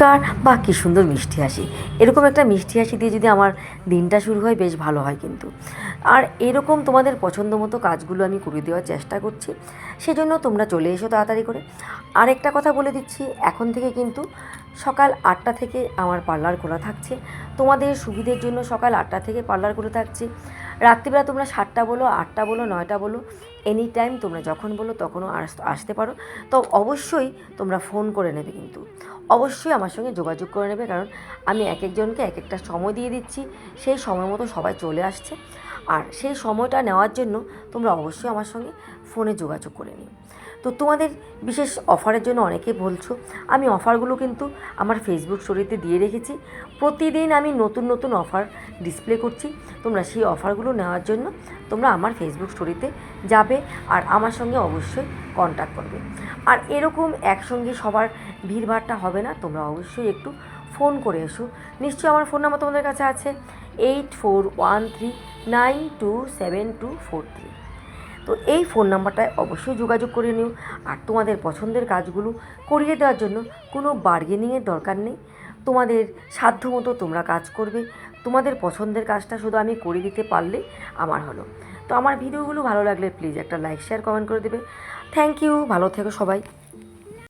নমস্কার বা কী সুন্দর মিষ্টি হাসি। এরকম একটা মিষ্টি হাসি দিয়ে যদি আমার দিনটা শুরু হয় বেশ ভালো হয় কিন্তু। আর এরকম তোমাদের পছন্দ মতো কাজগুলো আমি করে দেওয়ার চেষ্টা করছি, সেজন্য তোমরা চলে এসো তাড়াতাড়ি করে। আরেকটা কথা বলে দিচ্ছি, এখন থেকে কিন্তু সকাল 8টা থেকে আমার পার্লার খোলা থাকছে। তোমাদের সুবিধের জন্য সকাল 8টা থেকে পার্লার খোলা থাকছে। রাত্রিবেলা তোমরা 7টা বলো, 8টা বলো, 9টা বলো, এনি টাইম তোমরা যখন বলো তখনও আসতে পারো। তো অবশ্যই তোমরা ফোন করে নেবে কিন্তু, অবশ্যই আমার সঙ্গে যোগাযোগ করে নেবে, কারণ আমি এক একজনকে এক একটা সময় দিয়ে দিচ্ছি, সেই সময় মতো সবাই চলে আসছে। আর সেই সময়টা নেওয়ার জন্য তোমরা অবশ্যই আমার সঙ্গে ফোনে যোগাযোগ করে নিও। তো তোমাদের বিশেষ অফারের জন্য অনেকে বলছো, আমি অফারগুলো কিন্তু আমার ফেসবুক স্টোরিতে দিয়ে রেখেছি। প্রতিদিন আমি নতুন নতুন অফার ডিসপ্লে করছি। তোমরা সেই অফারগুলো নেওয়ার জন্য তোমরা আমার ফেসবুক স্টোরিতে যাবে আর আমার সঙ্গে অবশ্যই কন্ট্যাক্ট করবে। আর এরকম একসঙ্গে সবার ভিড়ভাড়টা হবে না, তোমরা অবশ্যই একটু ফোন করে এসো। নিশ্চয়ই আমার ফোন নাম্বার তোমাদের কাছে আছে 8413927243। তো এই ফোন নাম্বারটায় অবশ্যই যোগাযোগ করে নিও। আর তোমাদের পছন্দের কাজগুলো করিয়ে দেওয়ার জন্য কোনো বার্গেনিংয়ের দরকার নেই। তোমাদের সাধ্যমতো তোমরা কাজ করবে, তোমাদের পছন্দের কাজটা শুধু আমি করে দিতে পারলে আমার হলো। তো আমার ভিডিওগুলো ভালো লাগলে প্লিজ একটা লাইক, শেয়ার, কমেন্ট করে দেবে। থ্যাংক ইউ, ভালো থেকো সবাই।